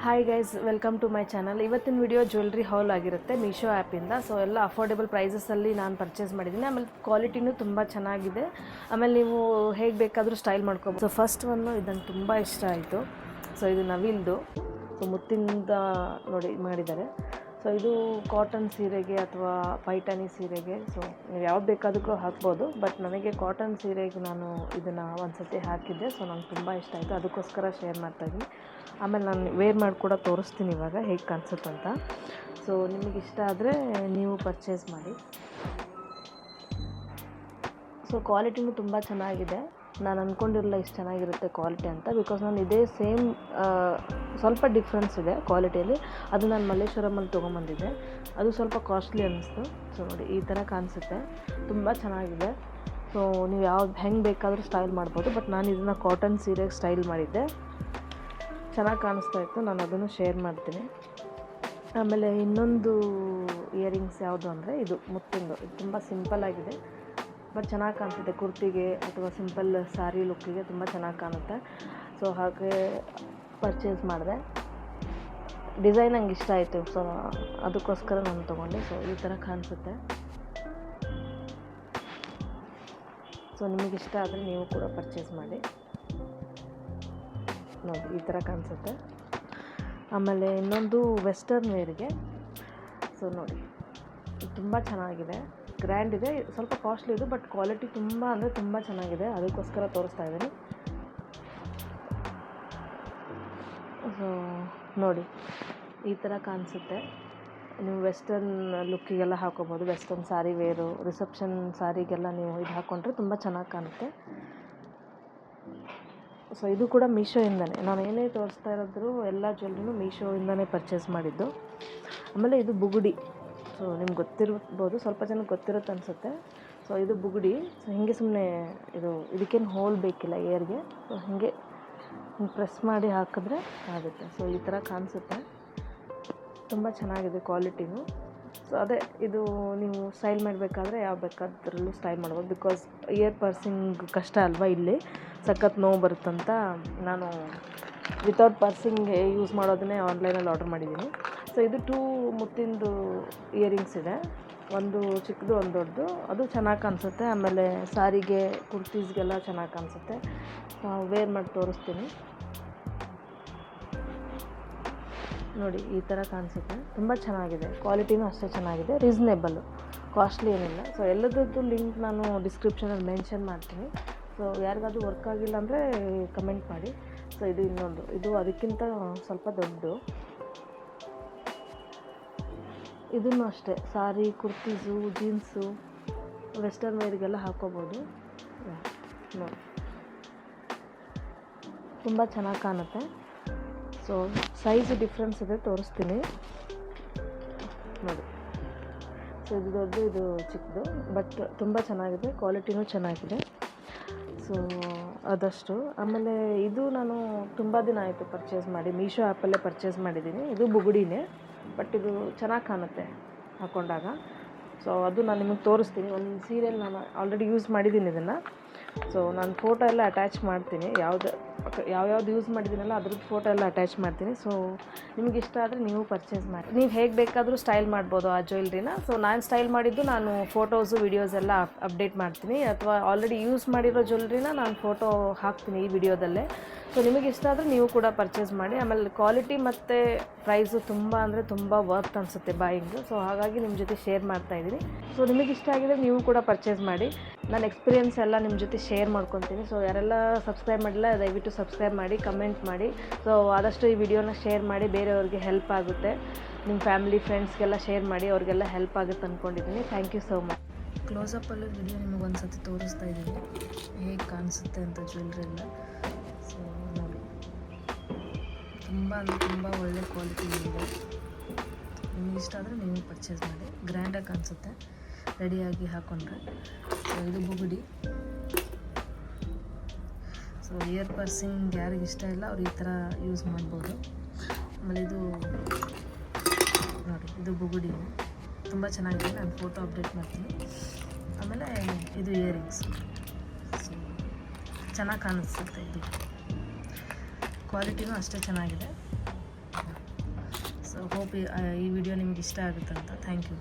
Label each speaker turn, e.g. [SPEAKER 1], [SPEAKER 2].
[SPEAKER 1] Hi guys, welcome to my channel. ಇವತ್ತಿನ video jewellery haul ಆಗಿರುತ್ತೆ ಮೀಶೋ ಆ್ಯಪಿಂದ. ಸೊ ಎಲ್ಲ ಅಫೋರ್ಡೆಬಲ್ ಪ್ರೈಸಸಲ್ಲಿ ನಾನು ಪರ್ಚೇಸ್ ಮಾಡಿದ್ದೀನಿ. ಆಮೇಲೆ ಕ್ವಾಲಿಟಿನೂ ತುಂಬ ಚೆನ್ನಾಗಿದೆ. ಆಮೇಲೆ ನೀವು ಹೇಗೆ ಬೇಕಾದರೂ ಸ್ಟೈಲ್ ಮಾಡ್ಕೋಬೋದು. ಸೊ ಫಸ್ಟ್ ಒನ್ನು ಇದನ್ನು ತುಂಬ ಇಷ್ಟ ಆಯಿತು. ಸೊ ಇದು ನವಿಲ್ದು, ಸೊ ಮುತ್ತಿಂದ ನೋಡಿ ಮಾಡಿದ್ದಾರೆ. ಸೊ ಇದು ಕಾಟನ್ ಸೀರೆಗೆ ಅಥವಾ ಪೈಠಾನಿ ಸೀರೆಗೆ, ಸೊ ನೀವು ಯಾವ್ದು ಬೇಕಾದಕ್ಕೂ ಹಾಕ್ಬೋದು. ಬಟ್ ನನಗೆ ಕಾಟನ್ ಸೀರೆಗೆ ನಾನು ಇದನ್ನು ಒಂದು ಸತಿ ಹಾಕಿದ್ದೆ. ಸೊ ನಂಗೆ ತುಂಬ ಇಷ್ಟ ಆಯಿತು, ಅದಕ್ಕೋಸ್ಕರ ಶೇರ್ ಮಾಡ್ತಾಯಿದ್ದೀನಿ. ಆಮೇಲೆ ನಾನು ವೇರ್ ಮಾಡಿ ಕೂಡ ತೋರಿಸ್ತೀನಿ ಇವಾಗ ಹೇಗೆ ಕಾಣಿಸುತ್ತಂತ. ಸೊ ನಿಮಗೆ ಇಷ್ಟ ಆದರೆ ನೀವು ಪರ್ಚೇಸ್ ಮಾಡಿ. ಸೊ ಕ್ವಾಲಿಟಿನೂ ತುಂಬ ಚೆನ್ನಾಗಿದೆ. ನಾನು ಅಂದ್ಕೊಂಡಿರಲಿಲ್ಲ ಇಷ್ಟು ಚೆನ್ನಾಗಿರುತ್ತೆ ಕ್ವಾಲಿಟಿ ಅಂತ. ಬಿಕಾಸ್ ನಾನು ಇದೇ ಸೇಮ್ ಸ್ವಲ್ಪ ಡಿಫ್ರೆನ್ಸ್ ಇದೆ ಕ್ವಾಲಿಟಿಯಲ್ಲಿ. ಅದು ನಾನು ಮಲ್ಲೇಶ್ವರಮಲ್ಲಿ ತೊಗೊಂಬಂದಿದ್ದೆ. ಅದು ಸ್ವಲ್ಪ ಕಾಸ್ಟ್ಲಿ ಅನ್ನಿಸ್ತು. ಸೊ ನೋಡಿ ಈ ಥರ ಕಾಣಿಸುತ್ತೆ, ತುಂಬ ಚೆನ್ನಾಗಿದೆ. ಸೊ ನೀವು ಹೆಂಗೆ ಬೇಕಾದರೂ ಸ್ಟೈಲ್ ಮಾಡ್ಬೋದು. ಬಟ್ ನಾನು ಇದನ್ನು ಕಾಟನ್ ಸೀರೆಗೆ ಸ್ಟೈಲ್ ಮಾಡಿದ್ದೆ, ಚೆನ್ನಾಗಿ ಕಾಣಿಸ್ತಾ ಇತ್ತು. ನಾನು ಅದನ್ನು ಶೇರ್ ಮಾಡ್ತೀನಿ. ಆಮೇಲೆ ಇನ್ನೊಂದು ಇಯರಿಂಗ್ಸ್ ಯಾವುದು ಅಂದರೆ ಇದು ಮುತ್ತಿಂದು. ಇದು ತುಂಬ ಸಿಂಪಲ್ಲಾಗಿದೆ, ಬಟ್ ಚೆನ್ನಾಗಿ ಕಾಣಿಸುತ್ತೆ. ಕುರ್ತಿಗೆ ಅಥವಾ ಸಿಂಪಲ್ ಸ್ಯಾರಿ ಲುಕ್ಕಿಗೆ ತುಂಬ ಚೆನ್ನಾಗಿ ಕಾಣುತ್ತೆ. ಸೊ ಹಾಗೆ ಪರ್ಚೇಸ್ ಮಾಡಿದೆ. ಡಿಸೈನ್ ನಂಗೆ ಇಷ್ಟ ಆಯಿತು, ಸೊ ಅದಕ್ಕೋಸ್ಕರ ನಾನು ತೊಗೊಂಡೆ. ಸೊ ಈ ಥರ ಕಾಣಿಸುತ್ತೆ. ಸೊ ನಿಮಗಿಷ್ಟ ಆದರೆ ನೀವು ಕೂಡ ಪರ್ಚೇಸ್ ಮಾಡಿ. ನೋಡಿ ಈ ಥರ ಕಾಣಿಸುತ್ತೆ. ಆಮೇಲೆ ಇನ್ನೊಂದು ವೆಸ್ಟರ್ನ್ ವೇರಿಗೆ. ಸೊ ನೋಡಿ ತುಂಬ ಚೆನ್ನಾಗಿದೆ, ಗ್ರ್ಯಾಂಡ್ ಇದೆ, ಸ್ವಲ್ಪ ಕಾಸ್ಟ್ಲಿ ಇದೆ, ಬಟ್ ಕ್ವಾಲಿಟಿ ತುಂಬ ಅಂದರೆ ತುಂಬ ಚೆನ್ನಾಗಿದೆ. ಅದಕ್ಕೋಸ್ಕರ ತೋರಿಸ್ತಾ ಇದ್ದೀನಿ. ಸೊ ನೋಡಿ ಈ ಥರ ಕಾಣಿಸುತ್ತೆ. ನೀವು ವೆಸ್ಟರ್ನ್ ಲುಕ್ಕಿಗೆಲ್ಲ ಹಾಕೋಬೋದು. ವೆಸ್ಟರ್ನ್ ಸ್ಯಾರಿ ವೇರು, ರಿಸೆಪ್ಷನ್ ಸ್ಯಾರಿಗೆಲ್ಲ ನೀವು ಇದು ಹಾಕ್ಕೊಂಡ್ರೆ ತುಂಬ ಚೆನ್ನಾಗಿ ಕಾಣುತ್ತೆ. ಸೊ ಇದು ಕೂಡ ಮೀಶೋಯಿಂದನೇ. ನಾನು ಏನೇ ತೋರಿಸ್ತಾ ಇರೋದ್ರು ಎಲ್ಲ ಜ್ಯುವೆಲ್ರಿನೂ ಮೀಶೋಯಿಂದನೇ ಪರ್ಚೇಸ್ ಮಾಡಿದ್ದು. ಆಮೇಲೆ ಇದು ಬುಗುಡಿ. ಸೊ ನಿಮ್ಗೆ ಗೊತ್ತಿರ್ಬೋದು, ಸ್ವಲ್ಪ ಜನಕ್ಕೆ ಗೊತ್ತಿರುತ್ತೆ ಅನಿಸುತ್ತೆ. ಸೊ ಇದು ಬುಗುಡಿ. ಸೊ ಹೀಗೆ ಸುಮ್ಮನೆ ಇದಕ್ಕೇನು ಹೋಲ್ ಬೇಕಿಲ್ಲ ಏರ್ಗೆ. ಸೊ ಹಿಂಗೆ ಪ್ರೆಸ್ ಮಾಡಿ ಹಾಕಿದ್ರೆ ಆಗುತ್ತೆ. ಸೊ ಈ ಥರ ಕಾಣಿಸುತ್ತೆ, ತುಂಬ ಚೆನ್ನಾಗಿದೆ ಕ್ವಾಲಿಟಿನೂ. ಸೊ ಅದೇ ಇದು ನೀವು ಸ್ಟೈಲ್ ಮಾಡಬೇಕಾದ್ರೆ ಯಾವ ಬೇಕಾದ್ರಲ್ಲೂ ಸ್ಟೈಲ್ ಮಾಡ್ಬೋದು. ಬಿಕಾಸ್ ಇಯರ್ ಪರ್ಸಿಂಗ್ ಕಷ್ಟ ಅಲ್ವಾ, ಇಲ್ಲಿ ಸಖತ್ ನೋವು ಬರುತ್ತಂತ ನಾನು ವಿತೌಟ್ ಪರ್ಸಿಂಗ್ ಯೂಸ್ ಮಾಡೋದನ್ನೇ ಆನ್ಲೈನಲ್ಲಿ ಆರ್ಡರ್ ಮಾಡಿದ್ದೀನಿ. ಸೊ ಇದು 2 ಮುತ್ತಿಂದು ಇಯರಿಂಗ್ಸ್ ಇದೆ, ಒಂದು ಚಿಕ್ಕದು ಒಂದು ದೊಡ್ಡದು. ಅದು ಚೆನ್ನಾಗಿ ಕಾಣಿಸುತ್ತೆ. ಆಮೇಲೆ ಸಾರಿಗೆ ಕುರ್ತೀಸ್ಗೆಲ್ಲ ಚೆನ್ನಾಗಿ ಕಾಣಿಸುತ್ತೆ. ವೇರ್ ಮಾಡಿ ತೋರಿಸ್ತೀನಿ. ನೋಡಿ ಈ ಥರ ಕಾಣಿಸುತ್ತೆ, ತುಂಬ ಚೆನ್ನಾಗಿದೆ. ಕ್ವಾಲಿಟಿನೂ ಅಷ್ಟೇ ಚೆನ್ನಾಗಿದೆ, ರೀಸನೇಬಲ್ಲು, ಕಾಸ್ಟ್ಲಿ ಏನಿಲ್ಲ. ಸೊ ಎಲ್ಲದರದ್ದು ಲಿಂಕ್ ನಾನು ಡಿಸ್ಕ್ರಿಪ್ಷನಲ್ಲಿ ಮೆನ್ಷನ್ ಮಾಡ್ತೀನಿ. ಸೊ ಯಾರಿಗಾದ್ರೂ ವರ್ಕ್ ಆಗಿಲ್ಲ ಅಂದರೆ ಕಮೆಂಟ್ ಮಾಡಿ. ಸೊ ಇದು ಇನ್ನೊಂದು, ಇದು ಅದಕ್ಕಿಂತ ಸ್ವಲ್ಪ ದೊಡ್ಡದು. ಇದನ್ನು ಅಷ್ಟೇ ಸಾರಿ, ಕುರ್ತೀಸು, ಜೀನ್ಸು, ವೆಸ್ಟರ್ನ್ ವೇರಿಗೆಲ್ಲ ಹಾಕ್ಕೋಬೋದು. ನೋಡಿ ತುಂಬ ಚೆನ್ನಾಗಿ ಕಾಣುತ್ತೆ. ಸೊ ಸೈಜ್ ಡಿಫ್ರೆನ್ಸ್ ಇದೆ, ತೋರಿಸ್ತೀನಿ ನೋಡಿ. ಸೊ ಇದು ದೊಡ್ಡದು, ಇದು ಚಿಕ್ಕದು, ಬಟ್ ತುಂಬ ಚೆನ್ನಾಗಿದೆ, ಕ್ವಾಲಿಟಿನೂ ಚೆನ್ನಾಗಿದೆ. ಸೊ ಅದಷ್ಟು. ಆಮೇಲೆ ಇದು ನಾನು ತುಂಬ ದಿನ ಆಯಿತು ಪರ್ಚೇಸ್ ಮಾಡಿ, ಮೀಶೋ ಆ್ಯಪಲ್ಲೇ ಪರ್ಚೇಸ್ ಮಾಡಿದ್ದೀನಿ. ಇದು ಬುಗುಡಿನೇ, ಬಟ್ ಇದು ಚೆನ್ನಾಗಿ ಕಾಣುತ್ತೆ ಹಾಕ್ಕೊಂಡಾಗ. ಸೊ ಅದು ನಾನು ನಿಮಗೆ ತೋರಿಸ್ತೀನಿ. ಒಂದು ಸೀರೆಯಲ್ಲಿ ನಾನು ಆಲ್ರೆಡಿ ಯೂಸ್ ಮಾಡಿದ್ದೀನಿ ಇದನ್ನು. ಸೊ ನಾನು ಫೋಟೋ ಎಲ್ಲ ಅಟ್ಯಾಚ್ ಮಾಡ್ತೀನಿ, ಯಾವ್ಯಾವ್ದು ಯೂಸ್ ಮಾಡಿದ್ದೀನಲ್ಲ ಅದ್ರದ್ದು ಫೋಟೋ ಎಲ್ಲ ಅಟ್ಯಾಚ್ ಮಾಡ್ತೀನಿ. ಸೊ ನಿಮ್ಗೆ ಇಷ್ಟ ಆದರೆ ನೀವು ಪರ್ಚೇಸ್ ಮಾಡಿ. ನೀವು ಹೇಗೆ ಬೇಕಾದರೂ ಸ್ಟೈಲ್ ಮಾಡ್ಬೋದು ಆ ಜ್ಯುವೆಲ್ರಿನ. ಸೊ ನಾನು ಸ್ಟೈಲ್ ಮಾಡಿದ್ದು ನಾನು ಫೋಟೋಸು, ವಿಡಿಯೋಸ್ ಎಲ್ಲ ಅಪ್ಡೇಟ್ ಮಾಡ್ತೀನಿ. ಅಥವಾ ಆಲ್ರೆಡಿ ಯೂಸ್ ಮಾಡಿರೋ ಜ್ಯುವೆಲ್ರಿನ ನಾನು ಫೋಟೋ ಹಾಕ್ತೀನಿ ಈ ವಿಡಿಯೋದಲ್ಲೇ. ಸೊ ನಿಮಗೆ ಇಷ್ಟ ಆದರೆ ನೀವು ಕೂಡ ಪರ್ಚೇಸ್ ಮಾಡಿ. ಆಮೇಲೆ ಕ್ವಾಲಿಟಿ ಮತ್ತು ಪ್ರೈಸು ತುಂಬ ಅಂದರೆ ತುಂಬ ವರ್ತ್ ಅನಿಸುತ್ತೆ ಬಾಯಿಂಗು. ಸೊ ಹಾಗಾಗಿ ನಿಮ್ಮ ಜೊತೆ ಶೇರ್ ಮಾಡ್ತಾಯಿದ್ದೀನಿ. ಸೊ ನಿಮಗೆ ಇಷ್ಟ ಆಗಿದ್ರೆ ನೀವು ಕೂಡ ಪರ್ಚೇಸ್ ಮಾಡಿ. ನನ್ನ ಎಕ್ಸ್ಪೀರಿಯೆನ್ಸ್ ಎಲ್ಲ ನಿಮ್ಮ ಜೊತೆ ಶೇರ್ ಮಾಡ್ಕೊತೀನಿ. ಸೊ ಯಾರೆಲ್ಲ ಸಬ್ಸ್ಕ್ರೈಬ್ ಮಾಡಿಲ್ಲ ದಯವಿಟ್ಟು ಸಬ್ಸ್ಕ್ರೈಬ್ ಮಾಡಿ, ಕಮೆಂಟ್ ಮಾಡಿ. ಸೊ ಆದಷ್ಟು ಈ ವಿಡಿಯೋನ ಶೇರ್ ಮಾಡಿ, ಬೇರೆಯವ್ರಿಗೆ ಹೆಲ್ಪ್ ಆಗುತ್ತೆ. ನಿಮ್ಮ ಫ್ಯಾಮಿಲಿ ಫ್ರೆಂಡ್ಸ್ಗೆಲ್ಲ ಶೇರ್ ಮಾಡಿ, ಅವ್ರಿಗೆಲ್ಲ ಹೆಲ್ಪ್ ಆಗುತ್ತೆ ಅಂದ್ಕೊಂಡಿದ್ದೀನಿ. Thank you so much. ಕ್ಲೋಸಪ್ಪಲ್ಲೂ ವಿಡಿಯೋ ನಿಮಗೆ ಒಂದು ಸತಿ ತೋರಿಸ್ತಾ ಇದ್ದೀನಿ ಹೇಗೆ ಕಾಣಿಸುತ್ತೆ ಅಂತ ಜ್ಯುವೆಲ್ರಿ ಎಲ್ಲ. ಸೊ ನೋಡಿ ತುಂಬ ಅಂದರೆ ತುಂಬ ಒಳ್ಳೆ ಕ್ವಾಲಿಟಿ ಇದೆ. ನಿಮಗೆ ಇಷ್ಟ ಆದರೆ ನೀವು ಪರ್ಚೇಸ್ ಮಾಡಿ. ಗ್ರ್ಯಾಂಡಾಗಿ ಕಾಣಿಸುತ್ತೆ ರೆಡಿಯಾಗಿ ಹಾಕ್ಕೊಂಡ್ರೆ. ಸೊ ಇದು ಬುಗುಡಿ. ಸೊ ಇಯರ್ ಪರ್ಸಿಂಗ್ ಯಾರಿಗೆ ಇಷ್ಟ ಇಲ್ಲ ಅವ್ರು ಈ ಥರ ಯೂಸ್ ಮಾಡ್ಬೋದು. ಆಮೇಲೆ ಇದು ನೋಡಿ, ಇದು ಬುಗುಡಿ ತುಂಬ ಚೆನ್ನಾಗಿದೆ. ನಾನು ಫೋಟೋ ಅಪ್ಡೇಟ್ ಮಾಡ್ತೀನಿ. ಆಮೇಲೆ ಇದು ಇಯರಿಂಗ್ಸ್. ಸೊ ಚೆನ್ನಾಗಿ ಕಾಣಿಸುತ್ತೆ. ಇದು ಕ್ವಾಲಿಟಿನೂ ಅಷ್ಟೇ ಚೆನ್ನಾಗಿದೆ. ಹೋಪ್ ಈ ವಿಡಿಯೋ ನಿಮ್ಗೆ ಇಷ್ಟ ಆಗುತ್ತೆ ಅಂತ. Thank you.